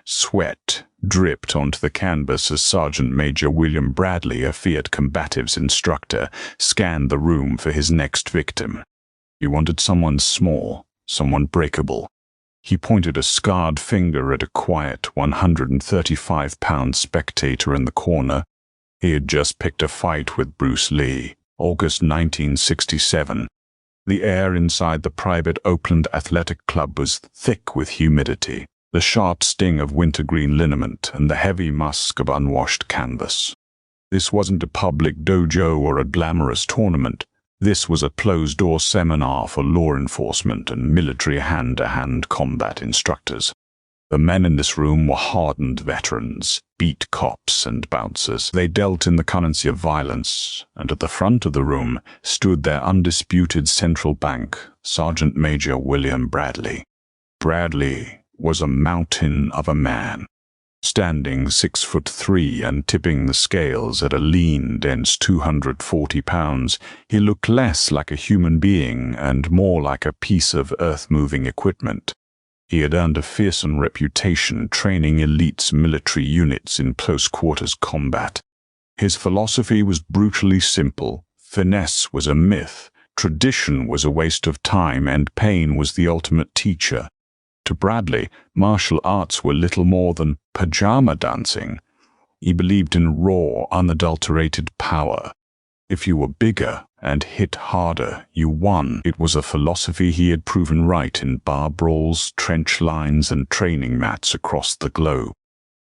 Sweat dripped onto the canvas as Sergeant Major William Bradley, a Fiat Combatives instructor, scanned the room for his next victim. He wanted someone small, someone breakable. He pointed a scarred finger at a quiet 135-pound spectator in the corner. He had just picked a fight with Bruce Lee, August 1967. The air inside the private Oakland Athletic Club was thick with humidity, the sharp sting of wintergreen liniment and the heavy musk of unwashed canvas. This wasn't a public dojo or a glamorous tournament. This was a closed-door seminar for law enforcement and military hand-to-hand combat instructors. The men in this room were hardened veterans, beat cops and bouncers. They dealt in the currency of violence, and at the front of the room stood their undisputed central bank, Sergeant Major William Bradley. Bradley was a mountain of a man. Standing 6'3" and tipping the scales at a lean, dense 240 pounds, he looked less like a human being and more like a piece of earth-moving equipment. He had earned a fearsome reputation training elite military units in close-quarters combat. His philosophy was brutally simple. Finesse was a myth, tradition was a waste of time, and pain was the ultimate teacher. To Bradley, martial arts were little more than pajama dancing. He believed in raw, unadulterated power. If you were bigger and hit harder, you won. It was a philosophy he had proven right in bar brawls, trench lines, and training mats across the globe.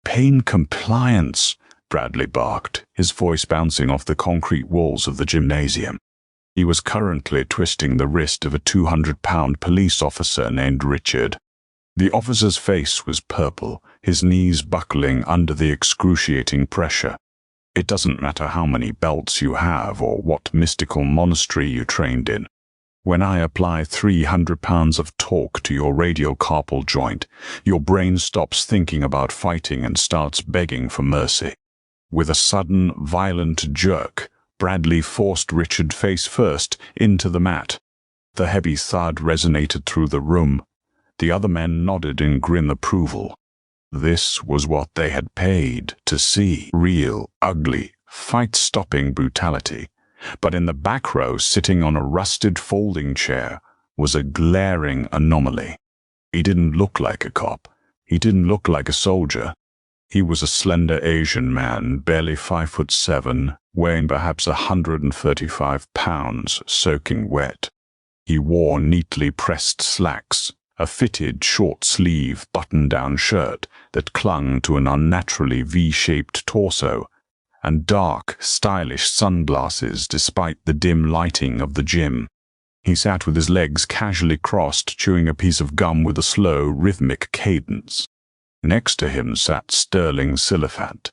"Pain compliance," Bradley barked, his voice bouncing off the concrete walls of the gymnasium. He was currently twisting the wrist of a 200-pound police officer named Richard. The officer's face was purple, his knees buckling under the excruciating pressure. It doesn't matter how many belts you have or what mystical monastery you trained in. When I apply 300 pounds of torque to your radial carpal joint, your brain stops thinking about fighting and starts begging for mercy. With a sudden, violent jerk, Bradley forced Richard face first into the mat. The heavy thud resonated through the room. The other men nodded in grim approval. This was what they had paid to see: real, ugly, fight-stopping brutality. But in the back row, sitting on a rusted folding chair, was a glaring anomaly. He didn't look like a cop. He didn't look like a soldier. He was a slender Asian man, barely 5'7", weighing perhaps 135 pounds, soaking wet. He wore neatly pressed slacks, a fitted short-sleeve button-down shirt that clung to an unnaturally V-shaped torso, and dark, stylish sunglasses despite the dim lighting of the gym. He sat with his legs casually crossed, chewing a piece of gum with a slow, rhythmic cadence. Next to him sat Sterling Silliphant,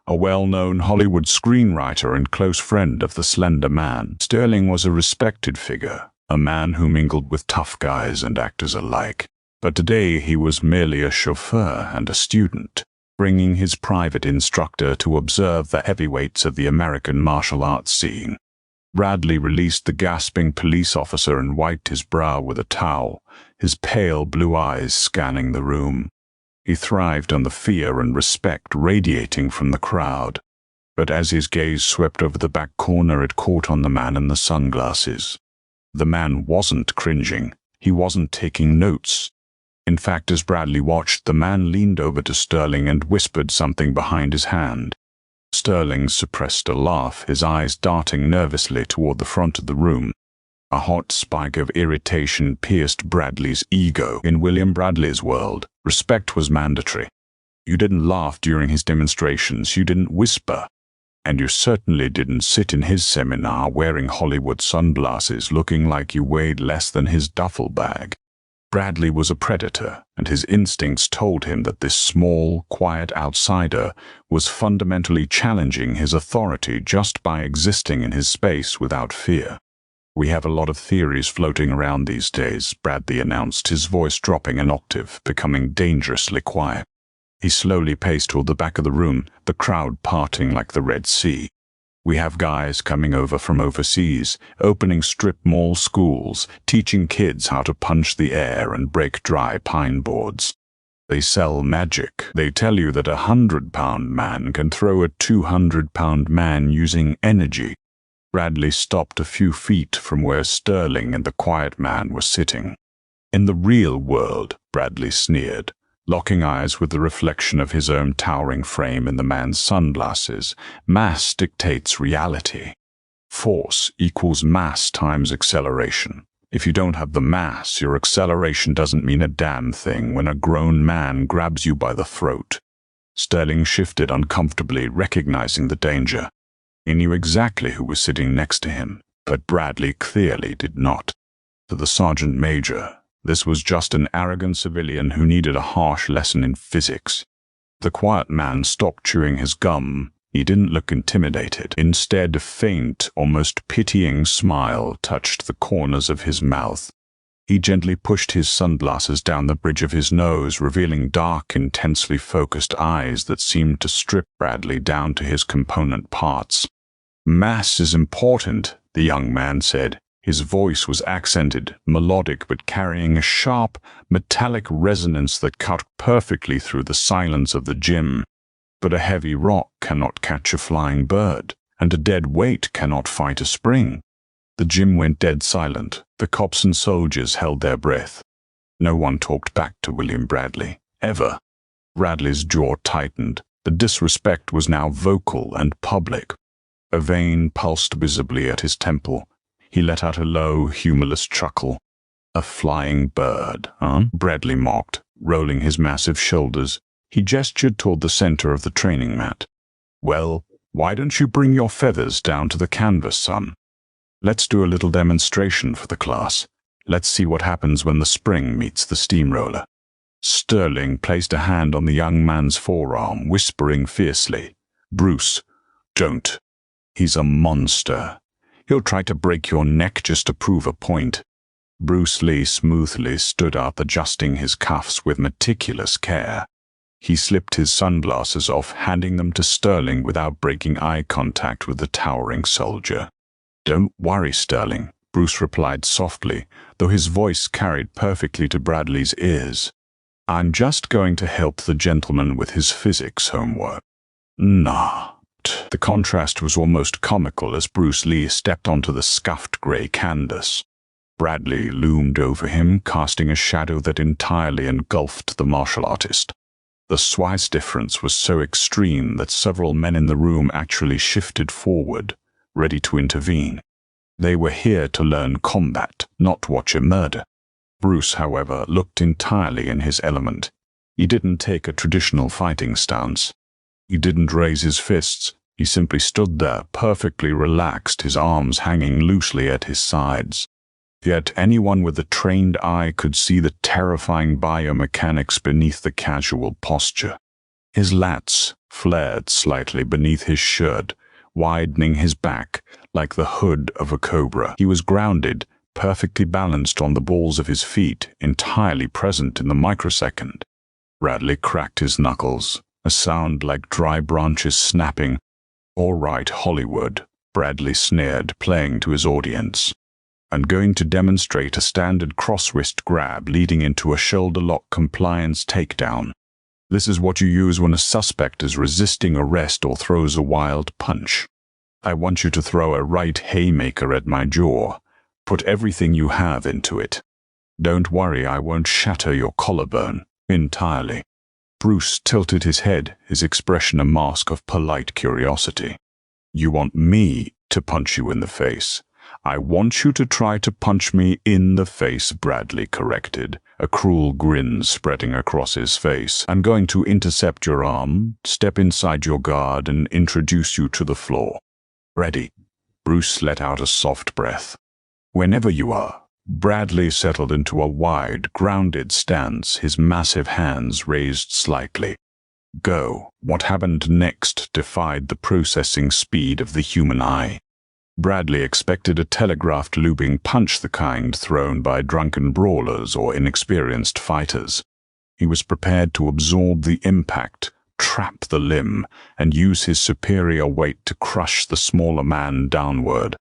a well-known Hollywood screenwriter and close friend of the slender man. Sterling was a respected figure, a man who mingled with tough guys and actors alike. But today he was merely a chauffeur and a student, bringing his private instructor to observe the heavyweights of the American martial arts scene. Bradley released the gasping police officer and wiped his brow with a towel, his pale blue eyes scanning the room. He thrived on the fear and respect radiating from the crowd. But as his gaze swept over the back corner, it caught on the man in the sunglasses. The man wasn't cringing. He wasn't taking notes. In fact, as Bradley watched, the man leaned over to Sterling and whispered something behind his hand. Sterling suppressed a laugh, his eyes darting nervously toward the front of the room. A hot spike of irritation pierced Bradley's ego. In William Bradley's world, respect was mandatory. You didn't laugh during his demonstrations, you didn't whisper. And you certainly didn't sit in his seminar wearing Hollywood sunglasses looking like you weighed less than his duffel bag. Bradley was a predator, and his instincts told him that this small, quiet outsider was fundamentally challenging his authority just by existing in his space without fear. "We have a lot of theories floating around these days," Bradley announced, his voice dropping an octave, becoming dangerously quiet. He slowly paced toward the back of the room, the crowd parting like the Red Sea. "We have guys coming over from overseas, opening strip mall schools, teaching kids how to punch the air and break dry pine boards. They sell magic. They tell you that a 100-pound man can throw a 200-pound man using energy. Bradley stopped a few feet from where Sterling and the quiet man were sitting. In the real world, Bradley sneered, locking eyes with the reflection of his own towering frame in the man's sunglasses. Mass dictates reality. Force equals mass times acceleration. If you don't have the mass, your acceleration doesn't mean a damn thing when a grown man grabs you by the throat. Sterling shifted uncomfortably, recognizing the danger. He knew exactly who was sitting next to him, but Bradley clearly did not. To the sergeant major, this was just an arrogant civilian who needed a harsh lesson in physics. The quiet man stopped chewing his gum. He didn't look intimidated. Instead, a faint, almost pitying smile touched the corners of his mouth. He gently pushed his sunglasses down the bridge of his nose, revealing dark, intensely focused eyes that seemed to strip Bradley down to his component parts. "Mass is important," the young man said. His voice was accented, melodic, but carrying a sharp, metallic resonance that cut perfectly through the silence of the gym. But a heavy rock cannot catch a flying bird, and a dead weight cannot fight a spring. The gym went dead silent. The cops and soldiers held their breath. No one talked back to William Bradley, ever. Bradley's jaw tightened. The disrespect was now vocal and public. A vein pulsed visibly at his temple. He let out a low, humorless chuckle. "A flying bird, huh?" Bradley mocked, rolling his massive shoulders. He gestured toward the center of the training mat. "Well, why don't you bring your feathers down to the canvas, son? Let's do a little demonstration for the class. Let's see what happens when the spring meets the steamroller." Sterling placed a hand on the young man's forearm, whispering fiercely, "Bruce, don't. He's a monster. He'll try to break your neck just to prove a point." Bruce Lee smoothly stood up, adjusting his cuffs with meticulous care. He slipped his sunglasses off, handing them to Sterling without breaking eye contact with the towering soldier. "Don't worry, Sterling," Bruce replied softly, though his voice carried perfectly to Bradley's ears. "I'm just going to help the gentleman with his physics homework." "Nah." The contrast was almost comical as Bruce Lee stepped onto the scuffed gray canvas. Bradley loomed over him, casting a shadow that entirely engulfed the martial artist. The size difference was so extreme that several men in the room actually shifted forward, ready to intervene. They were here to learn combat, not watch a murder. Bruce, however, looked entirely in his element. He didn't take a traditional fighting stance. He didn't raise his fists. He simply stood there, perfectly relaxed, his arms hanging loosely at his sides. Yet anyone with a trained eye could see the terrifying biomechanics beneath the casual posture. His lats flared slightly beneath his shirt, widening his back like the hood of a cobra. He was grounded, perfectly balanced on the balls of his feet, entirely present in the microsecond. Bradley cracked his knuckles, a sound like dry branches snapping. "All right, Hollywood," Bradley sneered, playing to his audience. "I'm going to demonstrate a standard cross-wrist grab leading into a shoulder-lock compliance takedown. This is what you use when a suspect is resisting arrest or throws a wild punch. I want you to throw a right haymaker at my jaw. Put everything you have into it. Don't worry, I won't shatter your collarbone entirely." Bruce tilted his head, his expression a mask of polite curiosity. "You want me to punch you in the face?" "I want you to try to punch me in the face," Bradley corrected, a cruel grin spreading across his face. "I'm going to intercept your arm, step inside your guard, and introduce you to the floor. Ready?" Bruce let out a soft breath. "Whenever you are." Bradley settled into a wide, grounded stance, his massive hands raised slightly. "Go." What happened next defied the processing speed of the human eye. Bradley expected a telegraphed looping punch, the kind thrown by drunken brawlers or inexperienced fighters. He was prepared to absorb the impact, trap the limb, and use his superior weight to crush the smaller man downward.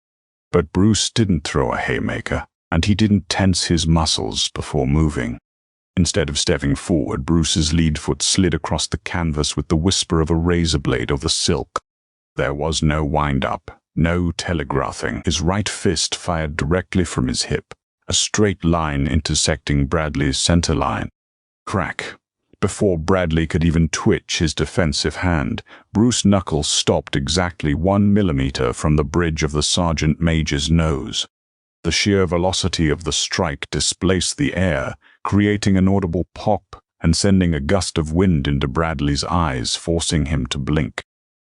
But Bruce didn't throw a haymaker, and he didn't tense his muscles before moving. Instead of stepping forward, Bruce's lead foot slid across the canvas with the whisper of a razor blade over silk. There was no wind-up, no telegraphing. His right fist fired directly from his hip, a straight line intersecting Bradley's center line. Crack. Before Bradley could even twitch his defensive hand, Bruce's knuckles stopped exactly 1 millimeter from the bridge of the sergeant major's nose. The sheer velocity of the strike displaced the air, creating an audible pop and sending a gust of wind into Bradley's eyes, forcing him to blink.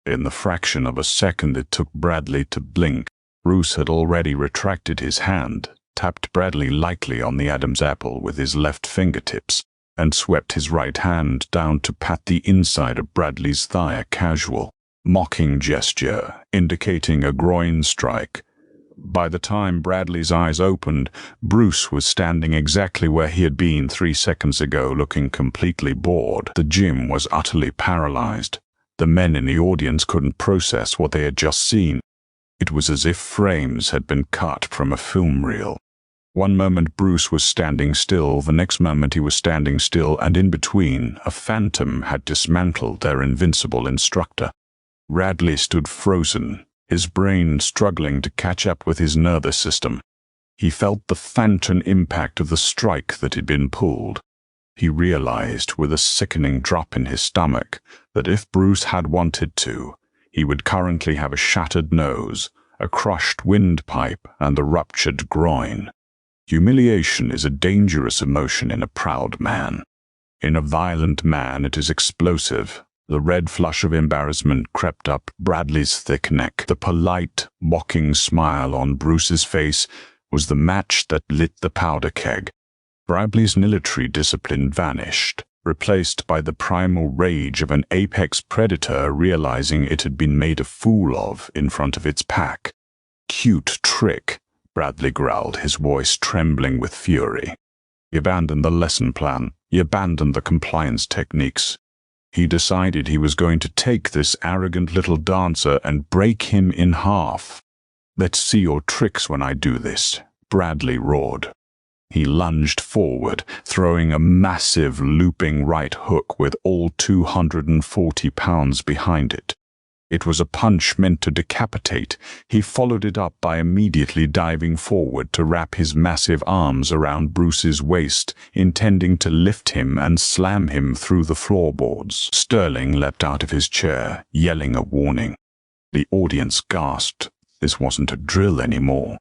In the fraction of a second it took Bradley to blink, Bruce had already retracted his hand, tapped Bradley lightly on the Adam's apple with his left fingertips, and swept his right hand down to pat the inside of Bradley's thigh, a casual, mocking gesture indicating a groin strike. By the time Bradley's eyes opened, Bruce was standing exactly where he had been 3 seconds ago, looking completely bored. The gym was utterly paralyzed. The men in the audience couldn't process what they had just seen. It was as if frames had been cut from a film reel. One moment Bruce was standing still, the next moment he was standing still, and in between, a phantom had dismantled their invincible instructor. Bradley stood frozen, his brain struggling to catch up with his nervous system. He felt the phantom impact of the strike that had been pulled. He realized, with a sickening drop in his stomach, that if Bruce had wanted to, he would currently have a shattered nose, a crushed windpipe, and a ruptured groin. Humiliation is a dangerous emotion in a proud man. In a violent man it is explosive. The red flush of embarrassment crept up Bradley's thick neck. The polite, mocking smile on Bruce's face was the match that lit the powder keg. Bradley's military discipline vanished, replaced by the primal rage of an apex predator realizing it had been made a fool of in front of its pack. "Cute trick," Bradley growled, his voice trembling with fury. He abandoned the lesson plan. He abandoned the compliance techniques. He decided he was going to take this arrogant little dancer and break him in half. "Let's see your tricks when I do this," Bradley roared. He lunged forward, throwing a massive looping right hook with all 240 pounds behind it. It was a punch meant to decapitate. He followed it up by immediately diving forward to wrap his massive arms around Bruce's waist, intending to lift him and slam him through the floorboards. Sterling leapt out of his chair, yelling a warning. The audience gasped. This wasn't a drill anymore.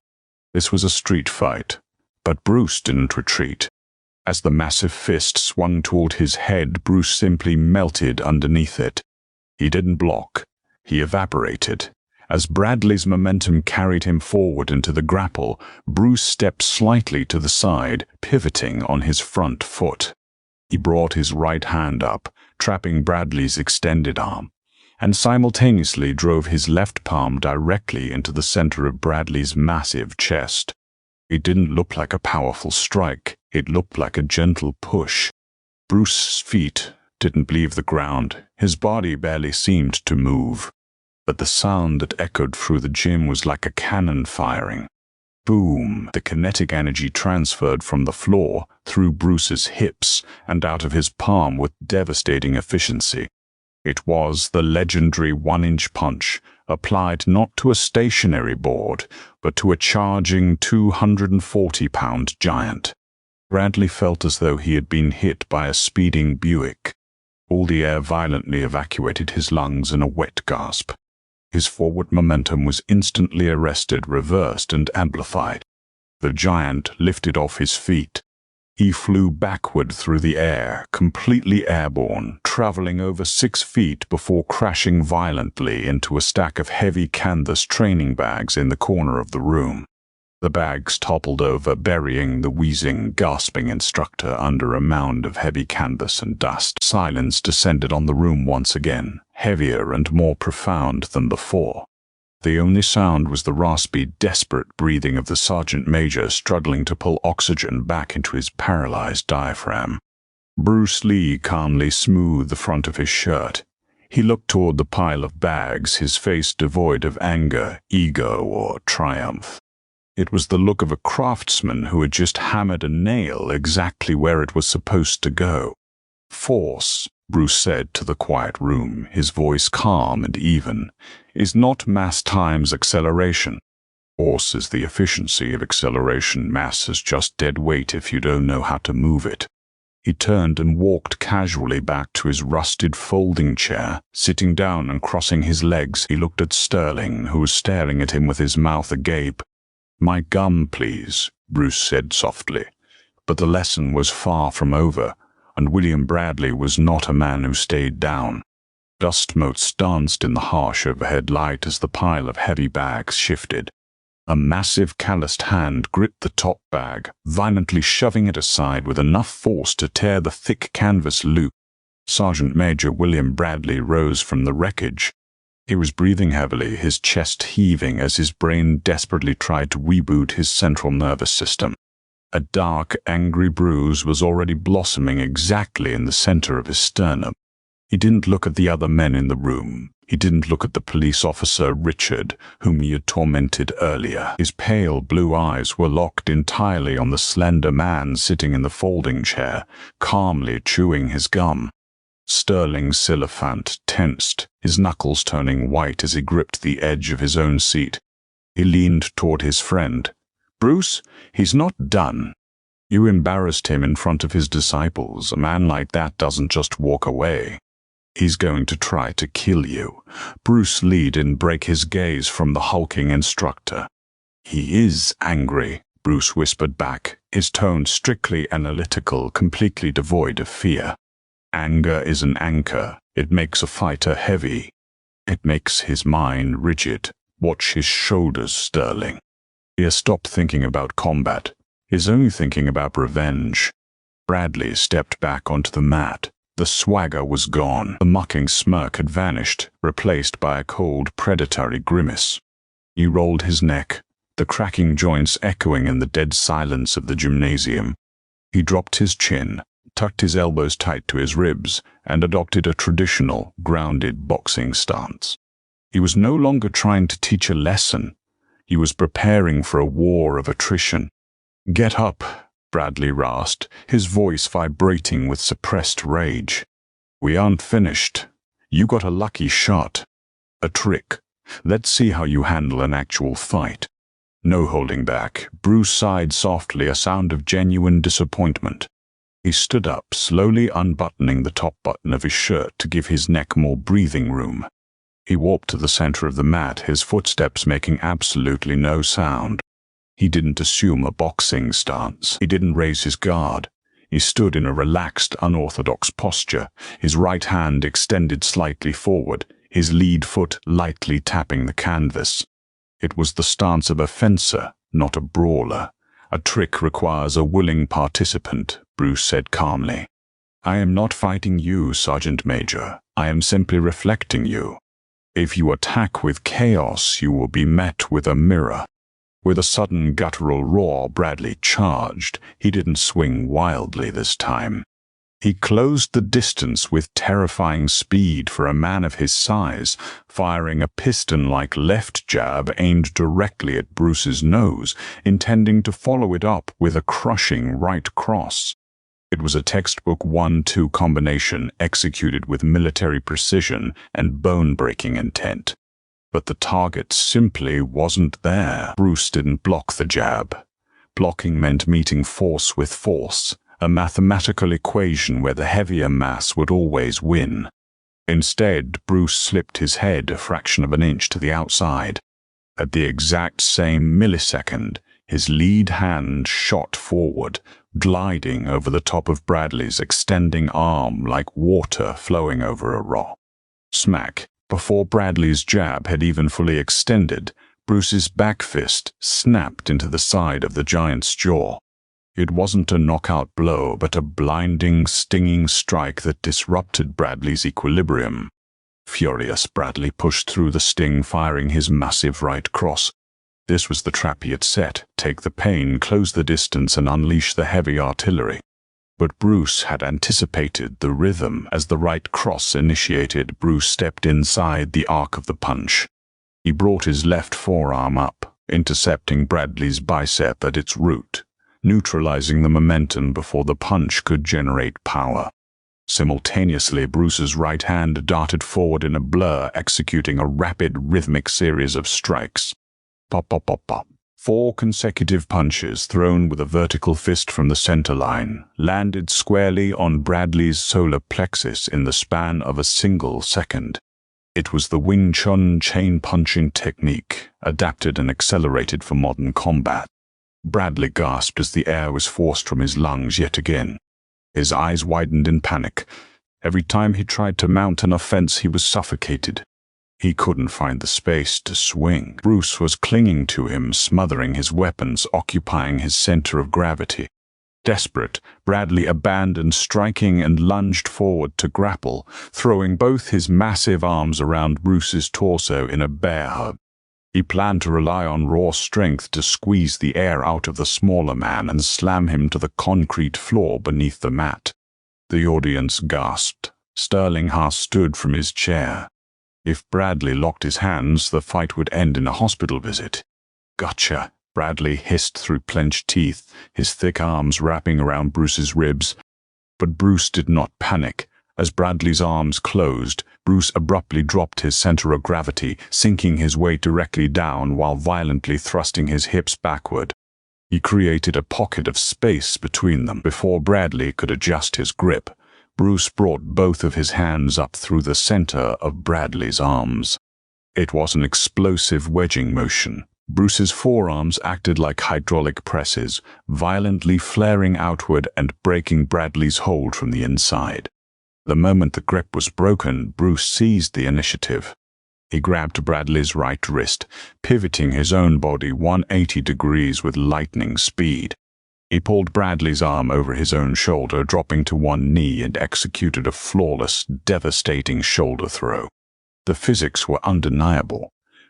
This was a street fight. But Bruce didn't retreat. As the massive fist swung toward his head, Bruce simply melted underneath it. He didn't block. He evaporated. As Bradley's momentum carried him forward into the grapple, Bruce stepped slightly to the side, pivoting on his front foot. He brought his right hand up, trapping Bradley's extended arm, and simultaneously drove his left palm directly into the center of Bradley's massive chest. It didn't look like a powerful strike. It looked like a gentle push. Bruce's feet didn't leave the ground. His body barely seemed to move. But the sound that echoed through the gym was like a cannon firing. Boom! The kinetic energy transferred from the floor through Bruce's hips and out of his palm with devastating efficiency. It was the legendary 1-inch punch, applied not to a stationary board, but to a charging 240-pound giant. Bradley felt as though he had been hit by a speeding Buick. All the air violently evacuated his lungs in a wet gasp. His forward momentum was instantly arrested, reversed, and amplified. The giant lifted off his feet. He flew backward through the air, completely airborne, traveling over 6 feet before crashing violently into a stack of heavy canvas training bags in the corner of the room. The bags toppled over, burying the wheezing, gasping instructor under a mound of heavy canvas and dust. Silence descended on the room once again, heavier and more profound than before. The only sound was the raspy, desperate breathing of the sergeant major struggling to pull oxygen back into his paralyzed diaphragm. Bruce Lee calmly smoothed the front of his shirt. He looked toward the pile of bags, his face devoid of anger, ego, or triumph. It was the look of a craftsman who had just hammered a nail exactly where it was supposed to go. Force, Bruce said to the quiet room, his voice calm and even, is not mass times acceleration. Force is the efficiency of acceleration. Mass is just dead weight if you don't know how to move it. He turned and walked casually back to his rusted folding chair. Sitting down and crossing his legs, he looked at Sterling, who was staring at him with his mouth agape. "My gum, please," Bruce said softly. But the lesson was far from over, and William Bradley was not a man who stayed down. Dust motes danced in the harsh overhead light as the pile of heavy bags shifted. A massive calloused hand gripped the top bag, violently shoving it aside with enough force to tear the thick canvas loop. Sergeant Major William Bradley rose from the wreckage. He was breathing heavily, his chest heaving as his brain desperately tried to reboot his central nervous system. A dark, angry bruise was already blossoming exactly in the center of his sternum. He didn't look at the other men in the room. He didn't look at the police officer, Richard, whom he had tormented earlier. His pale blue eyes were locked entirely on the slender man sitting in the folding chair, calmly chewing his gum. Sterling Silliphant tensed, his knuckles turning white as he gripped the edge of his own seat. He leaned toward his friend. "Bruce, he's not done. You embarrassed him in front of his disciples. A man like that doesn't just walk away. He's going to try to kill you." Bruce Lee didn't break his gaze from the hulking instructor. "He is angry," Bruce whispered back, his tone strictly analytical, completely devoid of fear. "Anger is an anchor. It makes a fighter heavy. It makes his mind rigid. Watch his shoulders, Sterling." He has stopped thinking about combat. He's only thinking about revenge. Bradley stepped back onto the mat. The swagger was gone. The mocking smirk had vanished, replaced by a cold, predatory grimace. He rolled his neck, the cracking joints echoing in the dead silence of the gymnasium. He dropped his chin, tucked his elbows tight to his ribs, and adopted a traditional, grounded boxing stance. He was no longer trying to teach a lesson. He was preparing for a war of attrition. "Get up," Bradley rasped, his voice vibrating with suppressed rage. "We aren't finished. You got a lucky shot. A trick. Let's see how you handle an actual fight." No holding back. Bruce sighed softly, a sound of genuine disappointment. He stood up, slowly unbuttoning the top button of his shirt to give his neck more breathing room. He walked to the center of the mat, his footsteps making absolutely no sound. He didn't assume a boxing stance. He didn't raise his guard. He stood in a relaxed, unorthodox posture, his right hand extended slightly forward, his lead foot lightly tapping the canvas. It was the stance of a fencer, not a brawler. "A trick requires a willing participant," Bruce said calmly. "I am not fighting you, Sergeant Major. I am simply reflecting you. If you attack with chaos, you will be met with a mirror." With a sudden guttural roar, Bradley charged. He didn't swing wildly this time. He closed the distance with terrifying speed for a man of his size, firing a piston-like left jab aimed directly at Bruce's nose, intending to follow it up with a crushing right cross. It was a textbook 1-2 combination executed with military precision and bone-breaking intent. But the target simply wasn't there. Bruce didn't block the jab. Blocking meant meeting force with force, a mathematical equation where the heavier mass would always win. Instead, Bruce slipped his head a fraction of an inch to the outside. At the exact same millisecond, his lead hand shot forward, gliding over the top of Bradley's extending arm like water flowing over a rock. Smack! Before Bradley's jab had even fully extended, Bruce's back fist snapped into the side of the giant's jaw. It wasn't a knockout blow, but a blinding, stinging strike that disrupted Bradley's equilibrium. Furious, Bradley pushed through the sting, firing his massive right cross. This was the trap he had set: take the pain, close the distance, and unleash the heavy artillery. But Bruce had anticipated the rhythm. As the right cross initiated, Bruce stepped inside the arc of the punch. He brought his left forearm up, intercepting Bradley's bicep at its root, neutralizing the momentum before the punch could generate power. Simultaneously, Bruce's right hand darted forward in a blur, executing a rapid, rhythmic series of strikes. Pop, pop, pop, pop. 4 consecutive punches, thrown with a vertical fist from the center line, landed squarely on Bradley's solar plexus in the span of a single second. It was the Wing Chun chain punching technique, adapted and accelerated for modern combat. Bradley gasped as the air was forced from his lungs yet again. His eyes widened in panic. Every time he tried to mount an offense, he was suffocated. He couldn't find the space to swing. Bruce was clinging to him, smothering his weapons, occupying his center of gravity. Desperate, Bradley abandoned striking and lunged forward to grapple, throwing both his massive arms around Bruce's torso in a bear hug. He planned to rely on raw strength to squeeze the air out of the smaller man and slam him to the concrete floor beneath the mat. The audience gasped. Sterling Haas stood from his chair. If Bradley locked his hands, the fight would end in a hospital visit. "Gotcha," Bradley hissed through clenched teeth, his thick arms wrapping around Bruce's ribs. But Bruce did not panic. As Bradley's arms closed, Bruce abruptly dropped his center of gravity, sinking his weight directly down while violently thrusting his hips backward. He created a pocket of space between them. Before Bradley could adjust his grip, Bruce brought both of his hands up through the center of Bradley's arms. It was an explosive wedging motion. Bruce's forearms acted like hydraulic presses, violently flaring outward and breaking Bradley's hold from the inside. The moment the grip was broken, Bruce seized the initiative. He grabbed Bradley's right wrist, pivoting his own body 180 degrees with lightning speed. He pulled Bradley's arm over his own shoulder, dropping to one knee, and executed a flawless, devastating shoulder throw. The physics were undeniable.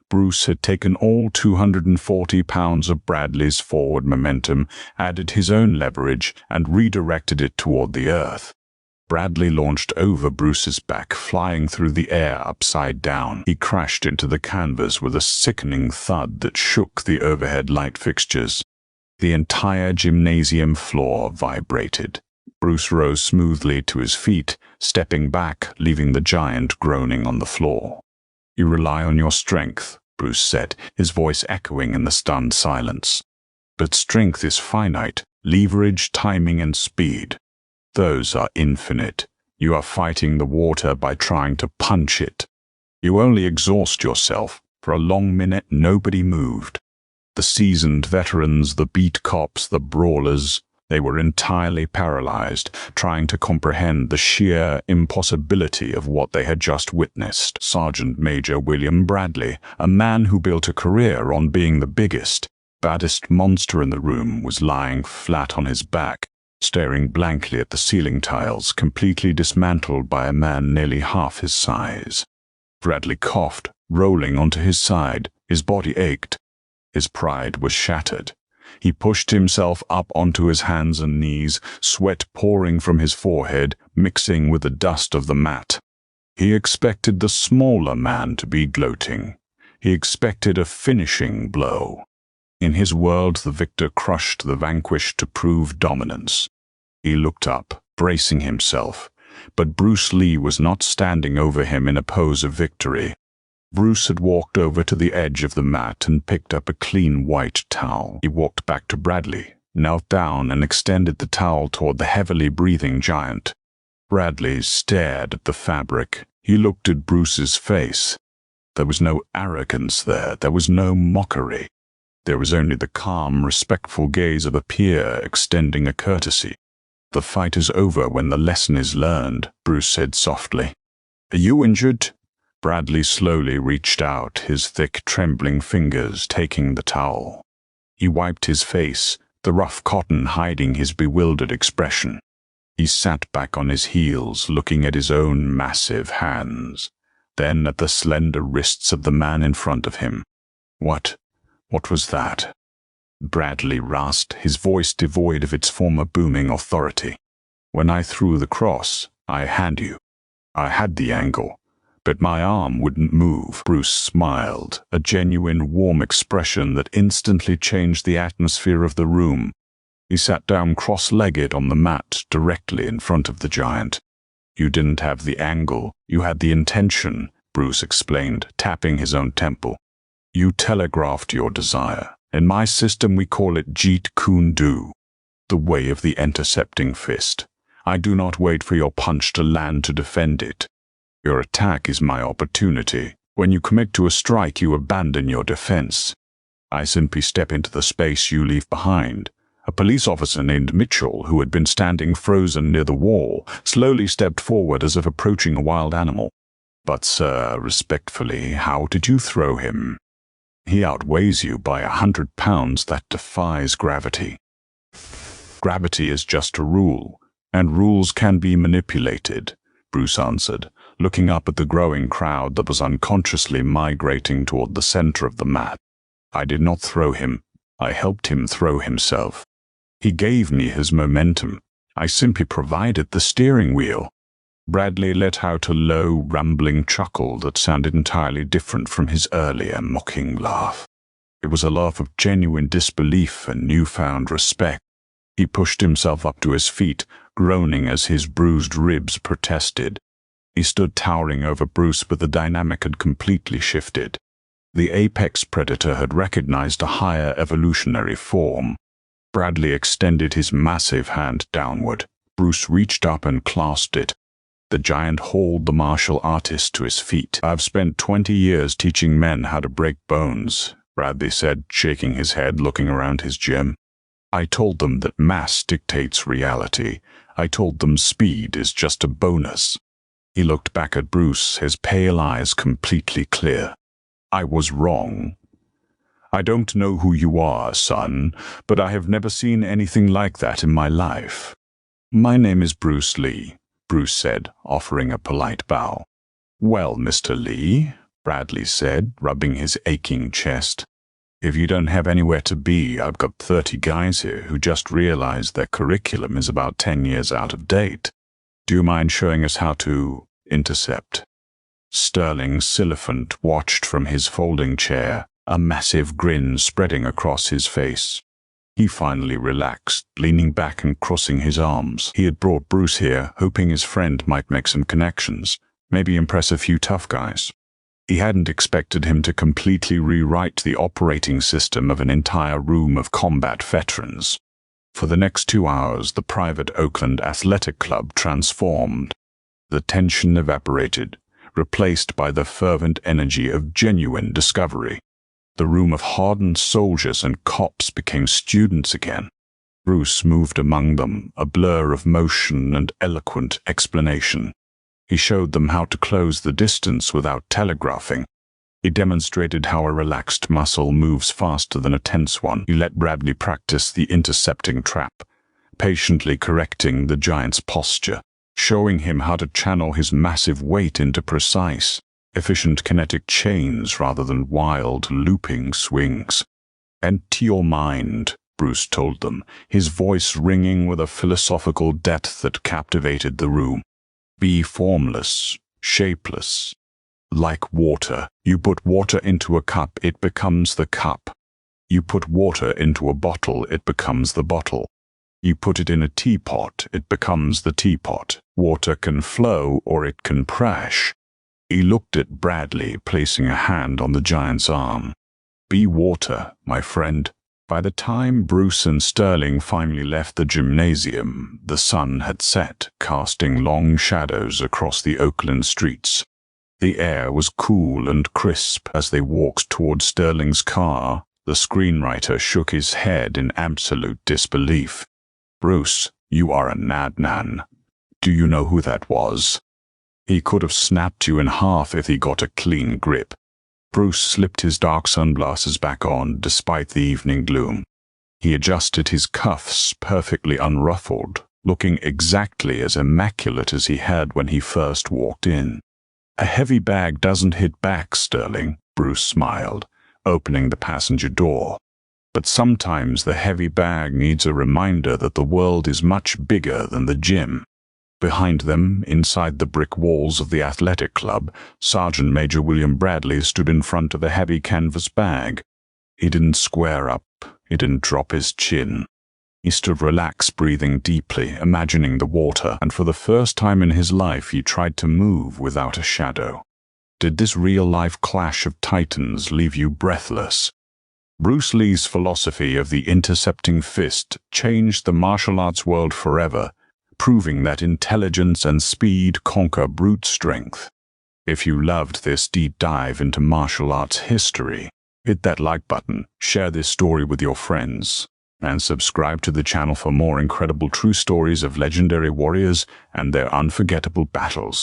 Bruce had taken all 240 pounds of Bradley's forward momentum, added his own leverage, and redirected it toward the earth. Bradley launched over Bruce's back, flying through the air upside down. He crashed into the canvas with a sickening thud that shook the overhead light fixtures. The entire gymnasium floor vibrated. Bruce rose smoothly to his feet, stepping back, leaving the giant groaning on the floor. "You rely on your strength," Bruce said, his voice echoing in the stunned silence. "But strength is finite. Leverage, timing, and speed. Those are infinite. You are fighting the water by trying to punch it. You only exhaust yourself. For a long minute, nobody moved. The seasoned veterans, the beat cops, the brawlers, they were entirely paralyzed, trying to comprehend the sheer impossibility of what they had just witnessed. Sergeant Major William Bradley, a man who built a career on being the biggest, baddest monster in the room, was lying flat on his back, staring blankly at the ceiling tiles, completely dismantled by a man nearly half his size. Bradley coughed, rolling onto his side. His body ached. His pride was shattered. He pushed himself up onto his hands and knees, sweat pouring from his forehead, mixing with the dust of the mat. He expected the smaller man to be gloating. He expected a finishing blow. In his world, the victor crushed the vanquished to prove dominance. He looked up, bracing himself, but Bruce Lee was not standing over him in a pose of victory. Bruce had walked over to the edge of the mat and picked up a clean white towel. He walked back to Bradley, knelt down and extended the towel toward the heavily breathing giant. Bradley stared at the fabric. He looked at Bruce's face. There was no arrogance there. There was no mockery. There was only the calm, respectful gaze of a peer extending a courtesy. "The fight is over when the lesson is learned," Bruce said softly. "Are you injured?" Bradley slowly reached out, his thick, trembling fingers taking the towel. He wiped his face, the rough cotton hiding his bewildered expression. He sat back on his heels, looking at his own massive hands, then at the slender wrists of the man in front of him. What was that?" Bradley rasped, his voice devoid of its former booming authority. "When I threw the cross, I had you. I had the angle. but my arm wouldn't move. Bruce smiled, a genuine warm expression that instantly changed the atmosphere of the room. He sat down cross-legged on the mat directly in front of the giant. You didn't have the angle, you had the intention, Bruce explained, tapping his own temple. You telegraphed your desire. In my system we call it Jeet Kune Do, the way of the intercepting fist. I do not wait for your punch to land to defend it. Your attack is my opportunity. When you commit to a strike, you abandon your defense. I simply step into the space you leave behind. A police officer named Mitchell, who had been standing frozen near the wall, slowly stepped forward as if approaching a wild animal. But, sir, respectfully, how did you throw him? He outweighs you by 100 pounds. That defies gravity. Gravity is just a rule, and rules can be manipulated, Bruce answered, looking up at the growing crowd that was unconsciously migrating toward the center of the mat. I did not throw him. I helped him throw himself. He gave me his momentum. I simply provided the steering wheel. Bradley let out a low, rambling chuckle that sounded entirely different from his earlier mocking laugh. It was a laugh of genuine disbelief and newfound respect. He pushed himself up to his feet, groaning as his bruised ribs protested. He stood towering over Bruce, but the dynamic had completely shifted. The apex predator had recognized a higher evolutionary form. Bradley extended his massive hand downward. Bruce reached up and clasped it. The giant hauled the martial artist to his feet. I've spent 20 years teaching men how to break bones, Bradley said, shaking his head, looking around his gym. I told them that mass dictates reality. I told them speed is just a bonus. He looked back at Bruce, his pale eyes completely clear. I was wrong. I don't know who you are, son, but I have never seen anything like that in my life. My name is Bruce Lee, Bruce said, offering a polite bow. Well, Mr. Lee, Bradley said, rubbing his aching chest. If you don't have anywhere to be, I've got 30 guys here who just realized their curriculum is about 10 years out of date. Do you mind showing us how to intercept? Sterling Silliphant watched from his folding chair, a massive grin spreading across his face. He finally relaxed, leaning back and crossing his arms. He had brought Bruce here, hoping his friend might make some connections, maybe impress a few tough guys. He hadn't expected him to completely rewrite the operating system of an entire room of combat veterans. For the next 2 hours, the private Oakland Athletic Club transformed. The tension evaporated, replaced by the fervent energy of genuine discovery. The room of hardened soldiers and cops became students again. Bruce moved among them, a blur of motion and eloquent explanation. He showed them how to close the distance without telegraphing. He demonstrated how a relaxed muscle moves faster than a tense one. He let Bradley practice the intercepting trap, patiently correcting the giant's posture, showing him how to channel his massive weight into precise, efficient kinetic chains rather than wild, looping swings. Empty your mind, Bruce told them, his voice ringing with a philosophical depth that captivated the room. Be formless, shapeless. Like water, you put water into a cup, it becomes the cup. You put water into a bottle, it becomes the bottle. You put it in a teapot, it becomes the teapot. Water can flow or it can crash. He looked at Bradley, placing a hand on the giant's arm. Be water, my friend. By the time Bruce and Sterling finally left the gymnasium, the sun had set, casting long shadows across the Oakland streets. The air was cool and crisp as they walked toward Sterling's car. The screenwriter shook his head in absolute disbelief. Bruce, you are a madman. Do you know who that was? He could have snapped you in half if he got a clean grip. Bruce slipped his dark sunglasses back on despite the evening gloom. He adjusted his cuffs, perfectly unruffled, looking exactly as immaculate as he had when he first walked in. A heavy bag doesn't hit back, Sterling, Bruce smiled, opening the passenger door. But sometimes the heavy bag needs a reminder that the world is much bigger than the gym. Behind them, inside the brick walls of the athletic club, Sergeant Major William Bradley stood in front of a heavy canvas bag. He didn't square up. He didn't drop his chin. He stood relaxed, breathing deeply, imagining the water, and for the first time in his life he tried to move without a shadow. Did this real-life clash of titans leave you breathless? Bruce Lee's philosophy of the intercepting fist changed the martial arts world forever, proving that intelligence and speed conquer brute strength. If you loved this deep dive into martial arts history, hit that like button, share this story with your friends, and subscribe to the channel for more incredible true stories of legendary warriors and their unforgettable battles.